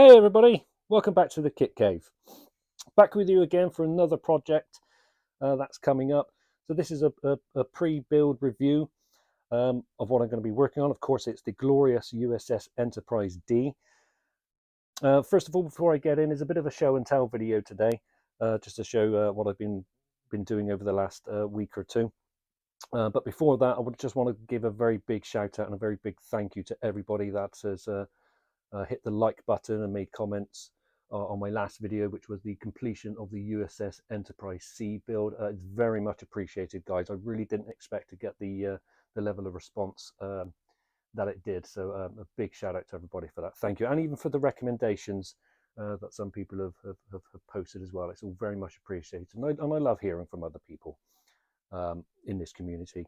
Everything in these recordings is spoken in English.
Hey everybody, welcome back to the Kit Cave. Back with you again for another project that's coming up. So this is a pre-build review of what I'm going to be working on. Of course, it's the glorious USS Enterprise D. First of all, before I get in, is a bit of a show and tell video today, just to show what I've been doing over the last week or two. But before that, I would just want to give a very big shout out and a very big thank you to everybody that has hit the like button and made comments on my last video, which was the completion of the USS Enterprise C build. It's very much appreciated, guys. I really didn't expect to get the level of response that it did. So a big shout out to everybody for that. Thank you. And even for the recommendations that some people have posted as well. It's all very much appreciated. And I love hearing from other people in this community.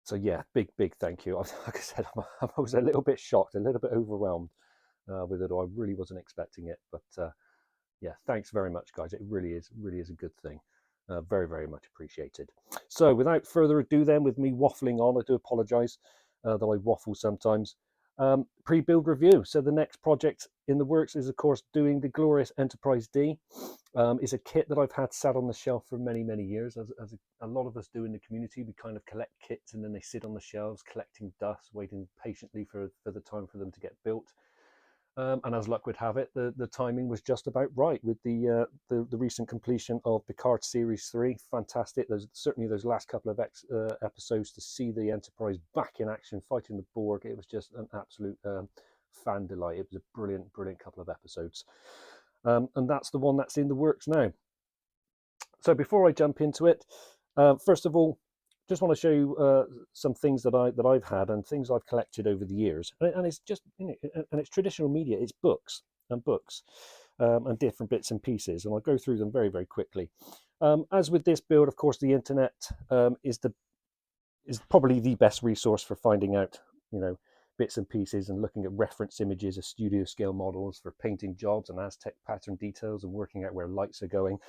So yeah, big thank you. Like I said, I was a little bit shocked, a little bit overwhelmed with it. I really wasn't expecting it, but yeah, thanks very much, guys. It really is a good thing. Very much appreciated. So without further ado, then, with me waffling on, I do apologise that I waffle sometimes. Pre-build review. So the next project in the works is, of course, doing the glorious Enterprise D. Is a kit that I've had sat on the shelf for many years, as a lot of us do in the community. We kind of collect kits and then they sit on the shelves collecting dust, waiting patiently for the time for them to get built. And as luck would have it, the timing was just about right with the recent completion of Picard Series 3. Fantastic. There's certainly those last couple of episodes to see the Enterprise back in action fighting the Borg. It was just an absolute fan delight. It was a brilliant couple of episodes. And that's the one that's in the works now. So before I jump into it, first of all, just want to show you some things that I've had and things I've collected over the years, and it's just, you know, and it's traditional media. It's books and different bits and pieces, and I'll go through them very quickly. As with this build, of course, the internet is probably the best resource for finding out, you know, bits and pieces and looking at reference images of studio scale models for painting jobs and Aztec pattern details and working out where lights are going.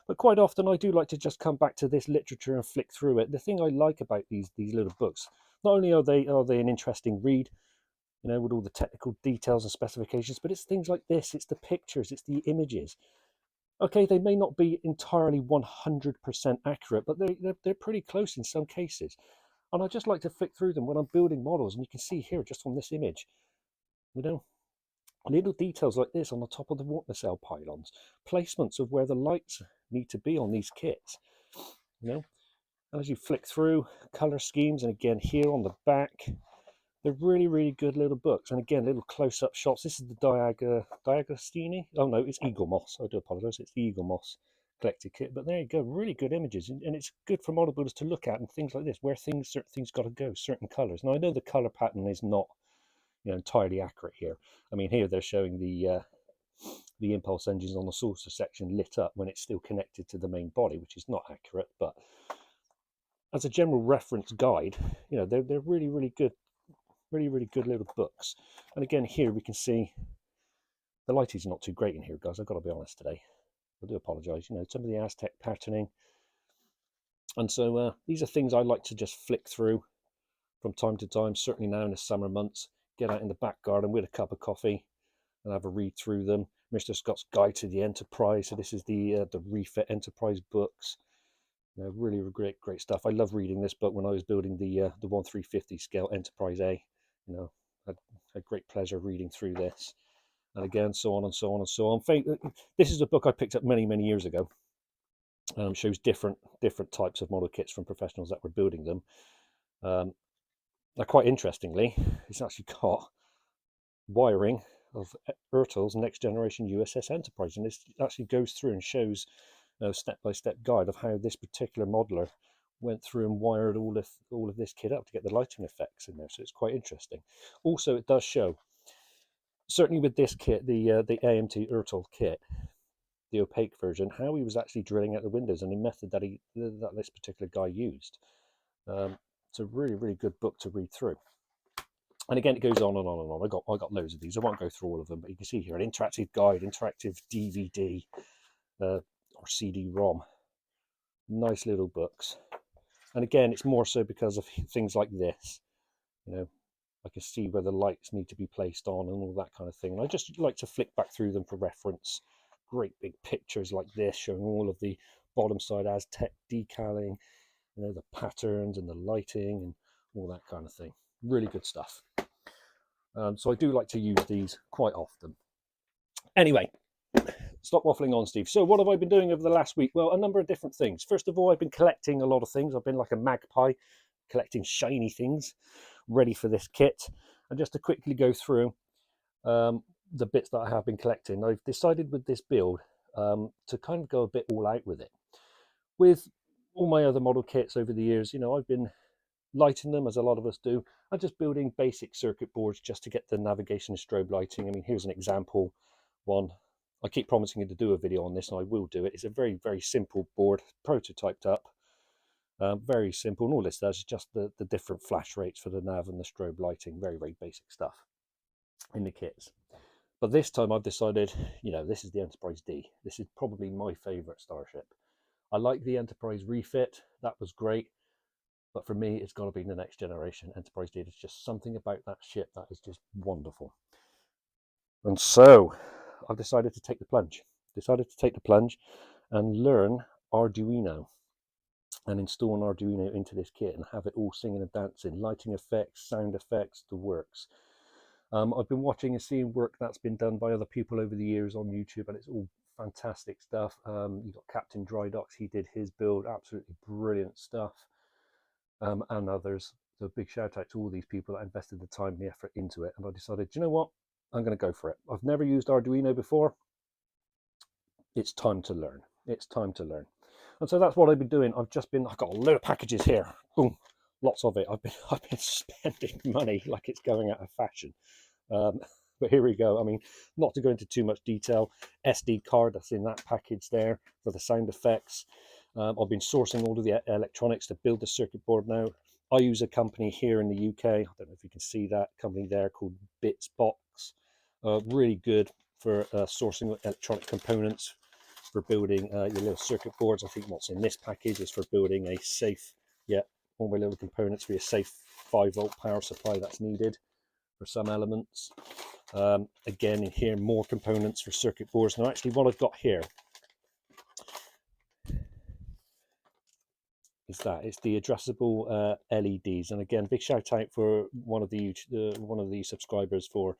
But quite often I do like to just come back to this literature and flick through it. The thing I like about these little books, not only are they an interesting read, you know, with all the technical details and specifications, but it's things like this. It's the pictures, it's the images. Okay, they may not be entirely 100% accurate, but they're pretty close in some cases. And I just like to flick through them when I'm building models, and you can see here just on this image, you know, little details like this on the top of the water cell pylons, placements of where the lights need to be on these kits, you know. As you flick through, color schemes, and again here on the back, they're really good little books. And again, little close-up shots. This is the Diagostini. Oh no, it's Eagle Moss. I do apologize. It's the Eagle Moss collected kit. But there you go, really good images, and it's good for model builders to look at and things like this, where certain things got to go, certain colors. Now I know the color pattern is not, you know, entirely accurate here. I mean, here they're showing the impulse engines on the saucer section lit up when it's still connected to the main body, which is not accurate. But as a general reference guide, you know, they're really good, really good little books. And again, here we can see the lighting's not too great in here, guys. I've got to be honest today. I do apologise. You know, some of the Aztec patterning. And so these are things I like to just flick through from time to time, certainly now in the summer months. Get out in the back garden with a cup of coffee and have a read through them. Mr. Scott's Guide to the Enterprise. So this is the Refit Enterprise books. You know, really great stuff. I love reading this book when I was building the 1/350 scale Enterprise A. You know, I had great pleasure reading through this. And again, so on and so on and so on. This is a book I picked up many years ago. Shows different types of model kits from professionals that were building them. Now, quite interestingly, it's actually got wiring of ERTLS Next Generation USS Enterprise, and this actually goes through and shows a step-by-step guide of how this particular modeler went through and wired all of this kit up to get the lighting effects in there. So it's quite interesting. Also, it does show, certainly with this kit, the AMT ERTL kit, the opaque version, how he was actually drilling out the windows and the method that this particular guy used. It's a really good book to read through. And again, it goes on and on and on. I got loads of these. I won't go through all of them, but you can see here an interactive guide, interactive DVD or CD-ROM. Nice little books. And again, it's more so because of things like this. You know, I can see where the lights need to be placed on and all that kind of thing. And I just like to flick back through them for reference. Great big pictures like this showing all of the bottom side Aztec decaling, you know, the patterns and the lighting and all that kind of thing. Really good stuff. So I do like to use these quite often. Anyway, stop waffling on, Steve. So what have I been doing over the last week? Well, a number of different things. First of all, I've been collecting a lot of things. I've been like a magpie, collecting shiny things, ready for this kit. And just to quickly go through the bits that I have been collecting, I've decided with this build to kind of go a bit all out with it. With all my other model kits over the years, you know, I've been lighting them as a lot of us do. I'm just building basic circuit boards just to get the navigation and strobe lighting. I mean, here's an example one. I keep promising you to do a video on this, and I will do it. It's a very, very simple board, prototyped up. Very simple, and all this does is just the different flash rates for the nav and the strobe lighting. Very, very basic stuff in the kits. But this time I've decided, you know, this is the Enterprise D. This is probably my favorite starship. I like the Enterprise refit. That was great. But for me, it's got to be the next generation Enterprise D. There's just something about that ship that is just wonderful. And so I've decided to take the plunge. And learn Arduino and install an Arduino into this kit and have it all singing and dancing, lighting effects, sound effects, the works. I've been watching and seeing work that's been done by other people over the years on YouTube, and it's all fantastic stuff. You've got Captain Drydox, he did his build, absolutely brilliant stuff, and others. So big shout out to all these people that invested the time and the effort into it. And I decided, you know what, I'm going to go for it. I've never used Arduino before. It's time to learn. It's time to learn. And so that's what I've been doing. I've got a load of packages here. Boom, lots of it. I've been spending money like it's going out of fashion. But here we go. I mean, not to go into too much detail, SD card that's in that package there for the sound effects. I've been sourcing all of the electronics to build the circuit board now. I use a company here in the UK. I don't know if you can see that company there called Bitsbox. Really good for sourcing electronic components for building your little circuit boards. I think what's in this package is for building a safe, all my little components for your safe 5-volt power supply that's needed for some elements. Again, in here, more components for circuit boards. Now, actually, what I've got here is it's the addressable LEDs. And again, big shout out for one of the subscribers for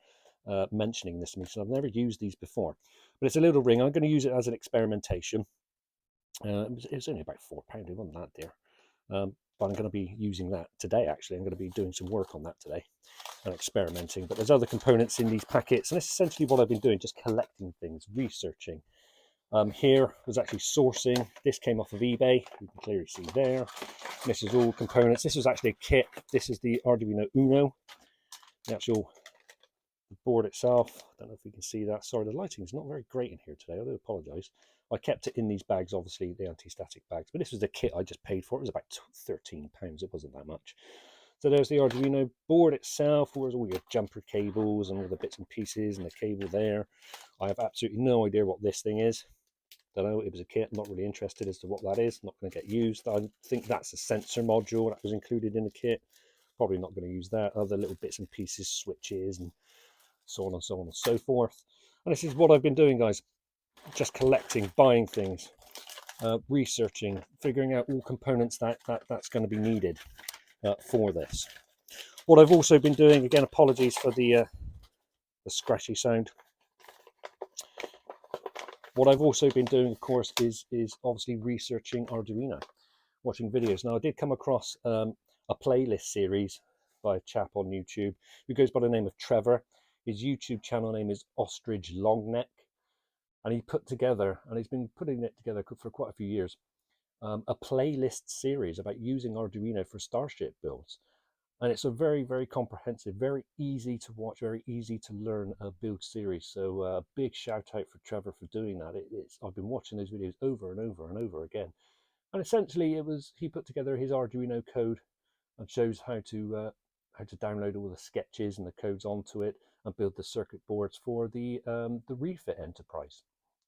mentioning this to me. So I've never used these before, but it's a little ring. I'm going to use it as an experimentation. It's only about £4. It wasn't that dear. But I'm going to be using that today. Actually, I'm going to be doing some work on that today and experimenting. But there's other components in these packets, and it's essentially what I've been doing, just collecting things, researching. Here was actually sourcing. This came off of eBay. You can clearly see there. This is all components. This was actually a kit. This is the Arduino Uno, the actual board itself. I don't know if you can see that. Sorry, the lighting is not very great in here today. I do apologise. I kept it in these bags, obviously, the anti-static bags. But this was the kit I just paid for. It was about £13. It wasn't that much. So there's the Arduino board itself. Where's all your jumper cables and all the bits and pieces and the cable there. I have absolutely no idea what this thing is. Don't know, it was a kit. I'm not really interested as to what that is. Not going to get used. I think that's a sensor module that was included in the kit. Probably not going to use that. Other little bits and pieces, switches and so on and so on and so forth. And this is what I've been doing, guys. Just collecting, buying things, researching, figuring out all components that's going to be needed for this. What I've also been doing, again, apologies for the scratchy sound. What I've also been doing, of course, is obviously researching Arduino, watching videos. Now, I did come across a playlist series by a chap on YouTube who goes by the name of Trevor. His YouTube channel name is Ostrich Longneck. And he put together, and he's been putting it together for quite a few years, a playlist series about using Arduino for Starship builds. And it's a very, very comprehensive, very easy to watch, very easy to learn build series. So big shout out for Trevor for doing that. I've been watching those videos over and over and over again. And essentially he put together his Arduino code and shows how to download all the sketches and the codes onto it and build the circuit boards for the refit Enterprise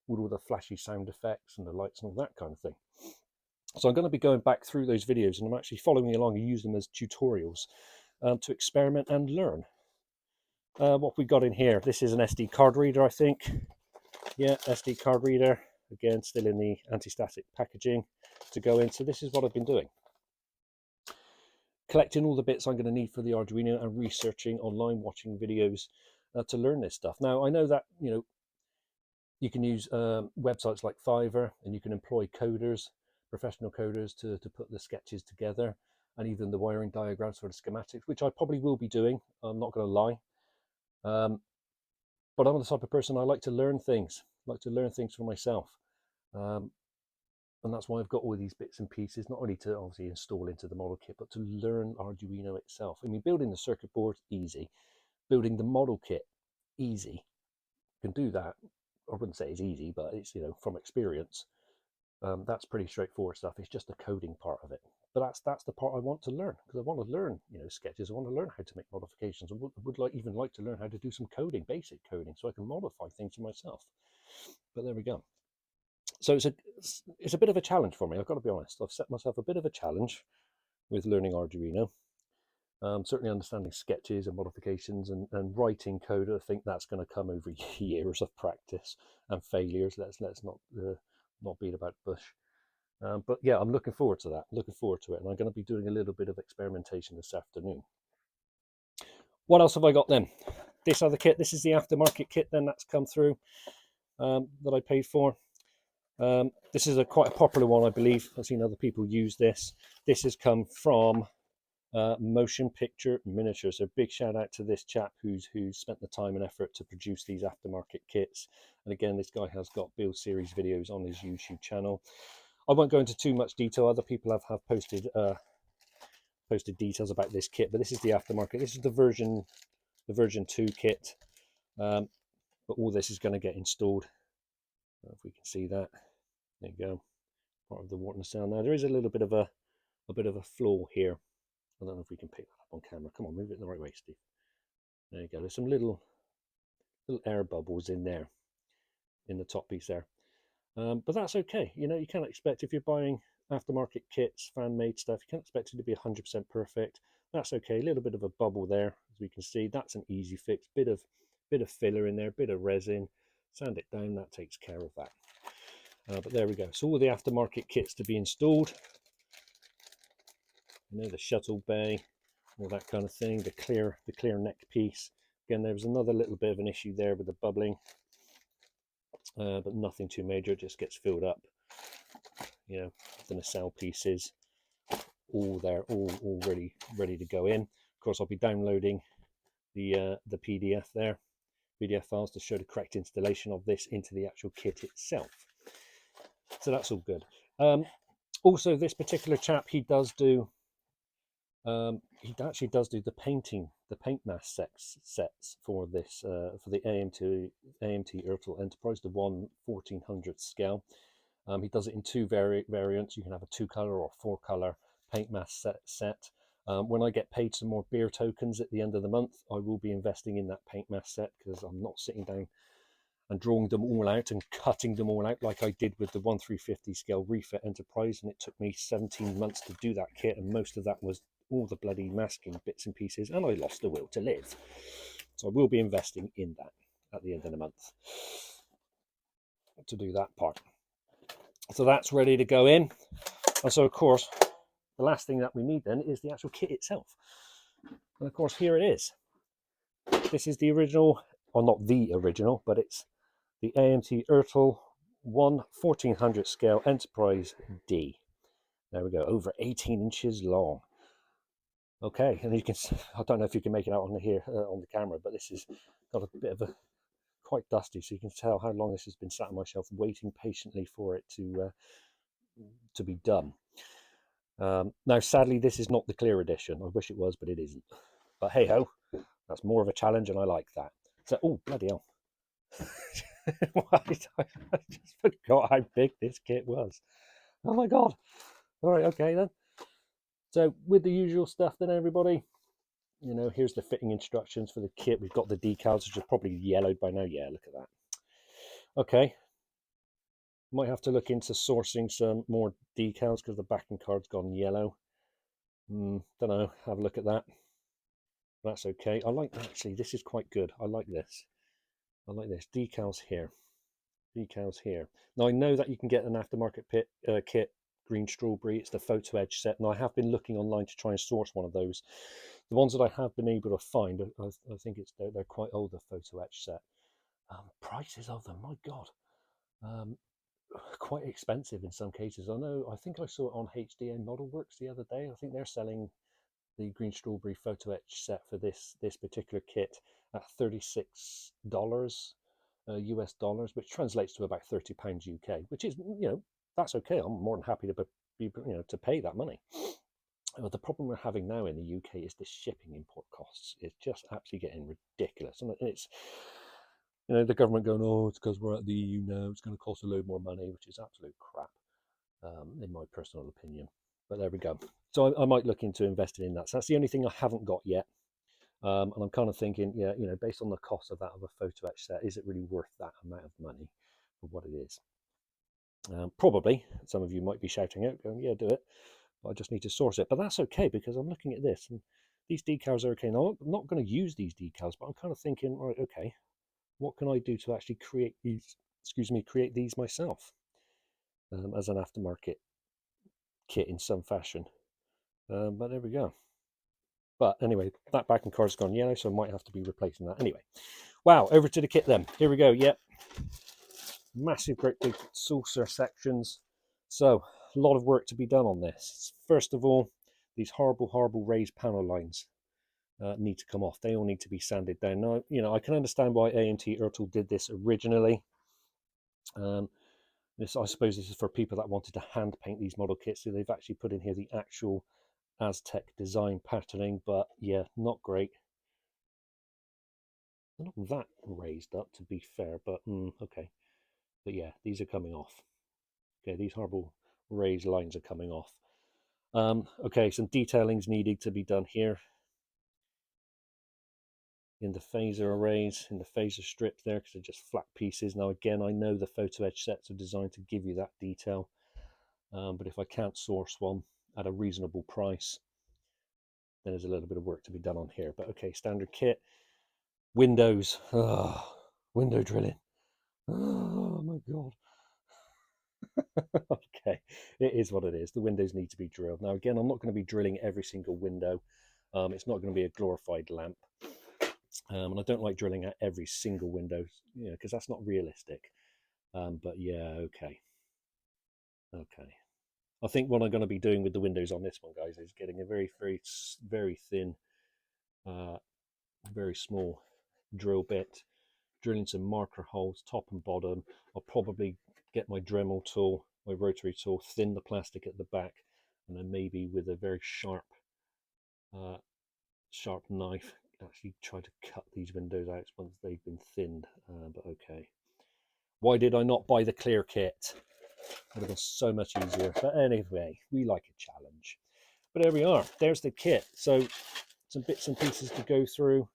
with all the flashy sound effects and the lights and all that kind of thing. So I'm going to be going back through those videos, and I'm actually following along and use them as tutorials. to experiment and learn. What we got in here, this is an SD card reader, I think. Yeah, SD card reader, again still in the anti-static packaging to go in. So this is what I've been doing, collecting all the bits I'm going to need for the Arduino and researching online, watching videos to learn this stuff. Now I know that, you know, you can use websites like Fiverr, and you can employ coders, professional coders, to put the sketches together, and even the wiring diagrams for the schematics, which I probably will be doing, I'm not going to lie. But I'm the type of person, I like to learn things, for myself. And that's why I've got all these bits and pieces, not only to obviously install into the model kit, but to learn Arduino itself. I mean, building the circuit board, easy. Building the model kit, easy. You can do that. I wouldn't say it's easy, but it's, you know, from experience, that's pretty straightforward stuff. It's just the coding part of it. But that's the part I want to learn, because I want to learn, you know, sketches. I want to learn how to make modifications. I would even like to learn how to do some coding, basic coding, so I can modify things for myself. But there we go. So it's a bit of a challenge for me, I've got to be honest. I've set myself a bit of a challenge with learning Arduino. Certainly understanding sketches and modifications and writing code, I think that's going to come over years of practice and failures. Let's not beat about the bush. But yeah, I'm looking forward to that. Looking forward to it, and I'm going to be doing a little bit of experimentation this afternoon. What else have I got then? This other kit. This is the aftermarket kit. Then that's come through that I paid for. This is quite a popular one, I believe. I've seen other people use this. This has come from Motion Picture Miniatures. So big shout out to this chap who's spent the time and effort to produce these aftermarket kits. And again, this guy has got build series videos on his YouTube channel. I won't go into too much detail. Other people have posted details about this kit, but this is the aftermarket. This is the version 2 kit. But all this is going to get installed. If we can see that, there you go. Part of the water sound. Now there is a little bit of a flaw here. I don't know if we can pick that up on camera. Come on, move it the right way, Steve. There you go. There's some little air bubbles in there, in the top piece there. But that's okay. You know, you can't expect, if you're buying aftermarket kits, fan-made stuff, you can't expect it to be 100% perfect. That's okay. A little bit of a bubble there, as we can see. That's an easy fix. Bit of filler in there, bit of resin. Sand it down. That takes care of that. But there we go. So all the aftermarket kits to be installed. You know, the shuttle bay, all that kind of thing. The clear neck piece. Again, there was another little bit of an issue there with the bubbling, but nothing too major. It just gets filled up. You know, the nacelle pieces, all there, all ready to go in. Of course, I'll be downloading the PDF files to show the correct installation of this into the actual kit itself. So that's all good. Also, this particular chap, he actually does do the paint mask sets for this for the AMT ERTLS Enterprise, the 1/1400th scale. He does it in two variants. You can have a 2-color or 4-color paint mask set. When I get paid some more beer tokens at the end of the month, I will be investing in that paint mask set, because I'm not sitting down and drawing them all out and cutting them all out like I did with the 1/350 scale refit Enterprise, and it took me 17 months to do that kit, and most of that was all the bloody masking bits and pieces, and I lost the will to live. So I will be investing in that at the end of the month to do that part. So that's ready to go in. And so, of course, the last thing that we need then is the actual kit itself. And of course, here it is. This is the original, or not the original, but it's the AMT ERTLS 1/1400 scale Enterprise D. There we go, over 18 inches long. Okay, and you can, I don't know if you can make it out on here on the camera, but this has got a bit of a, quite dusty, so you can tell how long this has been sat on my shelf, waiting patiently for it to be done. Now, sadly, this is not the clear edition. I wish it was, but it isn't. But hey ho, that's more of a challenge, and I like that. So, oh bloody hell! I just forgot how big this kit was. Oh my god! All right, okay then. So with the usual stuff, then everybody, you know, here's the fitting instructions for the kit. We've got the decals, which are probably yellowed by now. Yeah, look at that. Okay. Might have to look into sourcing some more decals because the backing card's gone yellow. Don't know. Have a look at that. That's okay. I like, actually, this is quite good. I like this. I like this. Decals here. Decals here. Now I know that you can get an aftermarket kit, green strawberry. It's the photo edge set. Now I have been looking online to try and source one of those. The ones that I have been able to find, I think they're quite old, the photo etch set. Prices of them, my God, quite expensive in some cases. I think I saw it on HDA Model Works the other day. I think they're selling the green strawberry photo etch set for this particular kit at $36 US dollars, which translates to about £30 UK, which is, that's okay. I'm more than happy to be, to pay that money. The problem we're having now in the UK is the shipping import costs. It's just absolutely getting ridiculous, and it's, the government going, oh, it's because we're at the EU now, it's going to cost a load more money, which is absolute crap, in my personal opinion. But there we go. So I might look into investing in that. So that's the only thing I haven't got yet. And I'm kind of thinking, based on the cost of that of a photo etch set, is it really worth that amount of money for what it is? Probably. Some of you might be shouting out, going, yeah, do it. But I just need to source it. But that's okay, because I'm looking at this, and these decals are okay. Now, I'm not going to use these decals, but I'm kind of thinking, right, okay, what can I do to actually create these myself, as an aftermarket kit in some fashion? But there we go. But anyway, that backing card's gone yellow, so I might have to be replacing that. Anyway, wow, over to the kit then. Here we go. Yep. Massive, great big saucer sections. So, a lot of work to be done on this. First of all, these horrible, horrible raised panel lines need to come off. They all need to be sanded down. Now, I can understand why AMT ERTL did this originally. I suppose this is for people that wanted to hand paint these model kits, so they've actually put in here the actual Aztec design patterning, but yeah, not great. They're not that raised up, to be fair, but okay. But yeah, these are coming off. Okay, these horrible raised lines are coming off. Okay, some detailing's needed to be done here in the phaser arrays, in the phaser strips there, because they're just flat pieces. Now again, I know the photo edge sets are designed to give you that detail, but if I can't source one at a reasonable price, then there's a little bit of work to be done on here. But okay, standard kit. Windows. Window drilling. Oh my God. Okay, it is what it is. The windows need to be drilled. Now again, I'm not going to be drilling every single window. It's not going to be a glorified lamp. And I don't like drilling at every single window, because that's not realistic. But yeah, okay. I think what I'm going to be doing with the windows on this one, guys, is getting a very, very, very thin, very small drill bit, drilling some marker holes top and bottom. I'll probably get my Dremel tool, my rotary tool, thin the plastic at the back, and then maybe with a very sharp knife actually try to cut these windows out once they've been thinned. But okay, why did I not buy the clear kit? Would have been so much easier. But anyway, we like a challenge. But there we are. There's the kit. So some bits and pieces to go through.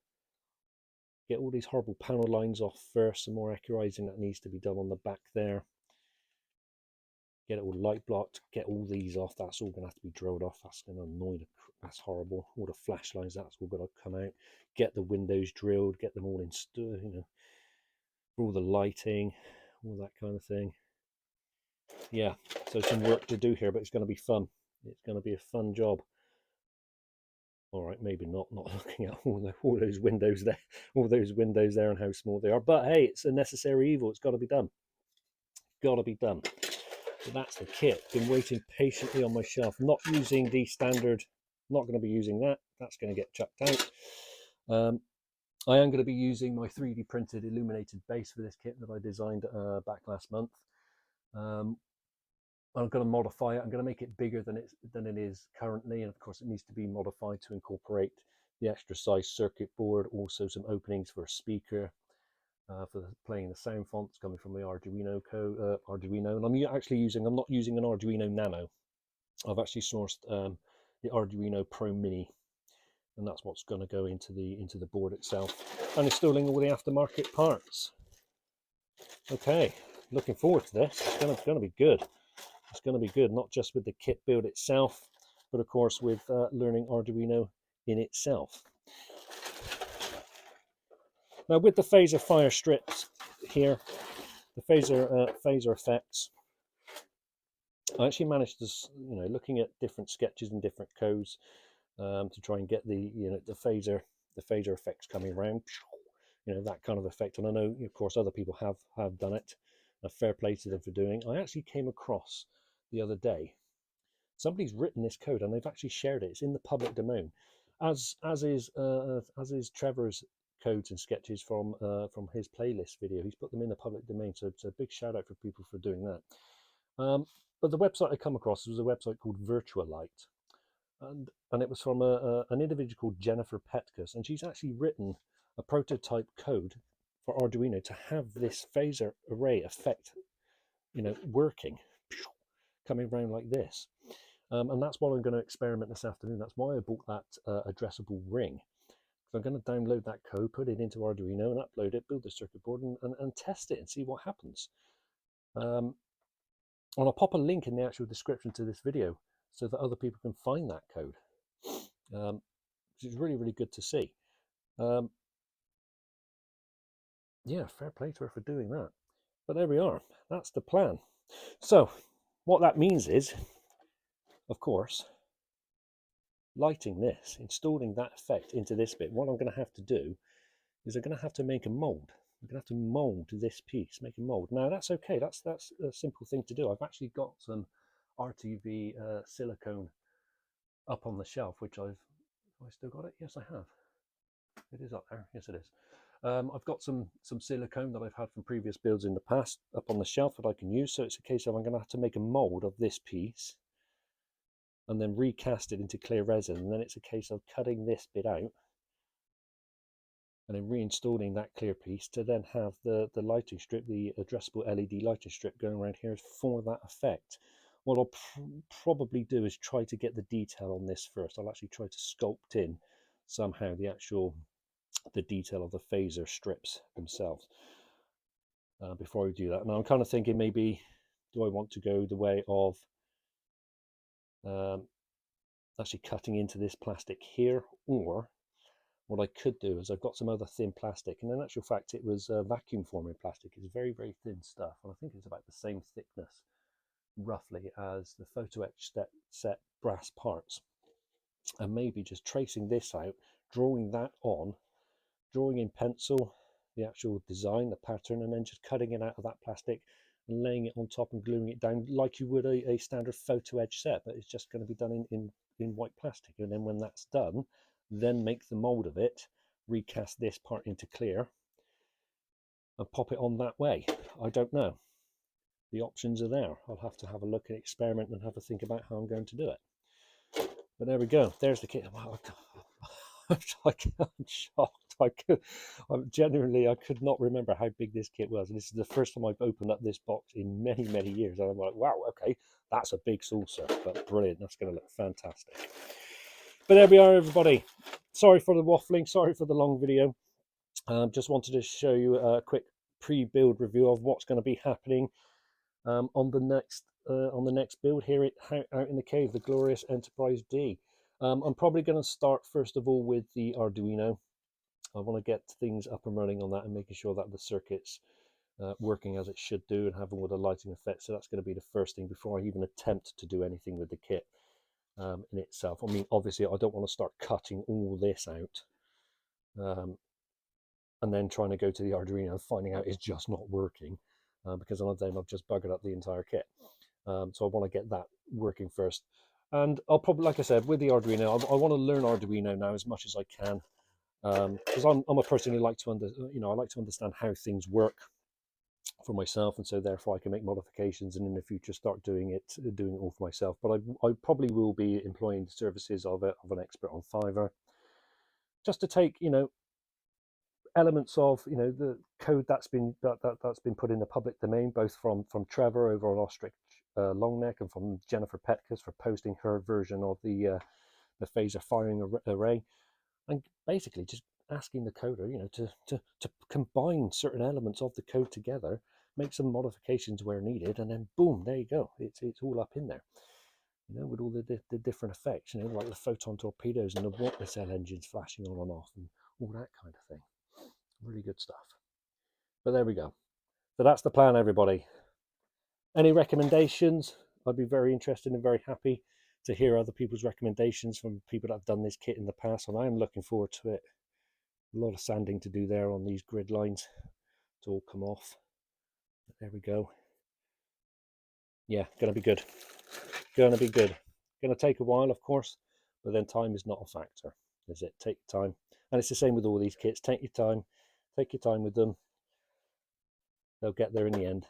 Get all these horrible panel lines off first. Some more accurizing that needs to be done on the back there. Get it all light blocked. Get all these off. That's all going to have to be drilled off. That's going to annoy the... That's horrible. All the flash lines, that's all going to come out. Get the windows drilled. Get them all installed, all the lighting, all that kind of thing. Yeah, so some work to do here, but it's going to be fun. It's going to be a fun job. All right, maybe not looking at all those windows there, and how small they are. But hey, it's a necessary evil. It's got to be done. Got to be done. So that's the kit. Been waiting patiently on my shelf. Not using the standard. Not going to be using that. That's going to get chucked out. I am going to be using my 3D printed illuminated base for this kit that I designed back last month. I'm going to modify it. I'm going to make it bigger than it is currently, and of course it needs to be modified to incorporate the extra size circuit board, also some openings for a speaker for playing the sound fonts coming from the Arduino and I'm not using an Arduino Nano. I've actually sourced the Arduino Pro Mini, and that's what's going to go into the board itself, and installing all the aftermarket parts. Okay, looking forward to this. It's going to be good. It's going to be good, not just with the kit build itself, but of course with learning Arduino in itself. Now with the phaser fire strips here, the phaser effects, I actually managed to, looking at different sketches and different codes to try and get the the phaser effects coming around, that kind of effect. And I know, of course, other people have done it. Fair play to them for doing. I actually came across the other day, somebody's written this code and they've actually shared it. It's in the public domain, as is Trevor's codes and sketches from his playlist video. He's put them in the public domain, so it's a big shout out for people for doing that. But the website I come across was a website called Virtualight, and it was from an individual called Jennifer Petkus, and she's actually written a prototype code for Arduino to have this phaser array effect, working, coming around like this. And that's what I'm going to experiment this afternoon. That's why I bought that addressable ring. So I'm going to download that code, put it into Arduino and upload it, build the circuit board and test it and see what happens. And I'll pop a link in the actual description to this video so that other people can find that code, which is really, really good to see. Yeah, fair play to her for doing that. But there we are. That's the plan. So what that means is, of course, lighting this, installing that effect into this bit. What I'm going to have to do is I'm going to have to make a mold. I'm going to have to mold this piece, make a mold. Now that's okay. That's a simple thing to do. I've actually got some RTV silicone up on the shelf, which have I still got it? Yes, I have. It is up there. Yes, it is. I've got some silicone that I've had from previous builds in the past up on the shelf that I can use. So it's a case of I'm going to have to make a mold of this piece and then recast it into clear resin. And then it's a case of cutting this bit out and then reinstalling that clear piece to then have the lighting strip, the addressable LED lighting strip going around here for that effect. What I'll probably do is try to get the detail on this first. I'll actually try to sculpt in somehow the detail of the phaser strips themselves before I do that. Now I'm kind of thinking, maybe do I want to go the way of actually cutting into this plastic here, or what I could do is I've got some other thin plastic, and in actual fact it was vacuum forming plastic. It's very, very thin stuff, and I think it's about the same thickness roughly as the photo etch set brass parts. And maybe just tracing this out, drawing that on, drawing in pencil the actual design, the pattern, and then just cutting it out of that plastic and laying it on top and gluing it down like you would a standard photo edge set, but it's just going to be done in white plastic. And then when that's done, then make the mold of it, recast this part into clear and pop it on that way. I don't know. The options are there. I'll have to have a look and experiment and have a think about how I'm going to do it. But there we go. There's the kit. I'm shocked. I could not remember how big this kit was. And this is the first time I've opened up this box in many, many years. And I'm like, wow, okay, that's a big saucer, but brilliant. That's going to look fantastic. But there we are, everybody. Sorry for the waffling. Sorry for the long video. Just wanted to show you a quick pre-build review of what's going to be happening on the next build here out in the cave, the glorious Enterprise D. I'm probably going to start first of all with the Arduino. I want to get things up and running on that and making sure that the circuit's working as it should do and having all the lighting effects. So that's going to be the first thing before I even attempt to do anything with the kit in itself. I mean, obviously I don't want to start cutting all this out and then trying to go to the Arduino and finding out it's just not working because then I've just buggered up the entire kit. So I want to get that working first. And I'll probably, like I said, with the Arduino, I want to learn Arduino now as much as I can, because I'm a person who I like to understand how things work for myself, and so therefore I can make modifications and in the future start doing it all for myself. But I probably will be employing the services of an expert on Fiverr, just to take elements of the code that's been put in the public domain, both from Trevor over on Ostrich Longneck and from Jennifer Petkus for posting her version of the phaser firing array, and basically just asking the coder to combine certain elements of the code together, make some modifications where needed, and then boom, there you go, it's all up in there, with all the different effects, like the photon torpedoes and the water cell engines flashing on and off and all that kind of thing. Really good stuff. But there we go. So that's the plan, everybody. Any recommendations? I'd be very interested and very happy to hear other people's recommendations from people that have done this kit in the past, and I'm looking forward to it. A lot of sanding to do there on these grid lines to all come off. There we go. Yeah, gonna be good. Gonna be good. Gonna take a while, of course, but then time is not a factor, is it? Take your time. And it's the same with all these kits. Take your time. Take your time with them. They'll get there in the end.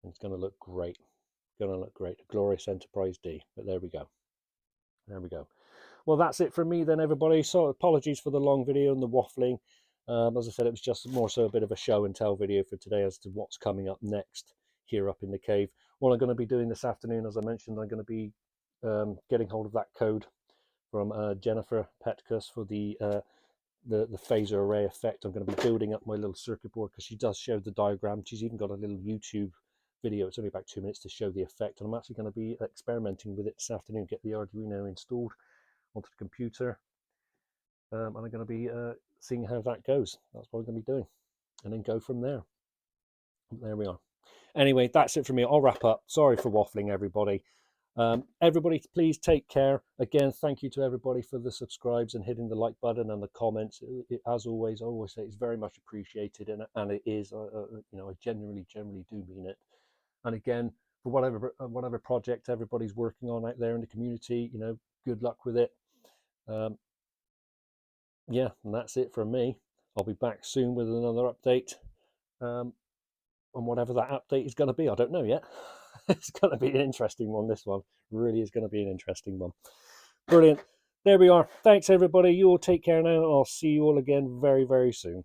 And it's gonna look great. Gonna look great. A glorious Enterprise D. But there we go. There we go. Well, that's it from me then, everybody. So apologies for the long video and the waffling. As I said, it was just more so a bit of a show and tell video for today as to what's coming up next here up in the cave. What I'm going to be doing this afternoon, as I mentioned, I'm going to be getting hold of that code from Jennifer Petkus for the phasor array effect. I'm going to be building up my little circuit board because she does show the diagram. She's even got a little YouTube video. It's only about 2 minutes to show the effect, and I'm actually going to be experimenting with it this afternoon, get the Arduino installed onto the computer, and I'm going to be seeing how that goes. That's what I'm going to be doing, and then go from there. There we are. Anyway, that's it for me. I'll wrap up. Sorry for waffling, everybody. Everybody, please take care. Again, thank you to everybody for the subscribes and hitting the like button and the comments. As always, I always say it's very much appreciated, and it is. You know, I generally do mean it. And again, for whatever project everybody's working on out there in the community, you know, good luck with it. Yeah, and that's it from me. I'll be back soon with another update. On whatever that update is going to be. I don't know yet. It's going to be an interesting one, this one. Really is going to be an interesting one. Brilliant. There we are. Thanks, everybody. You all take care now. I'll see you all again very, very soon.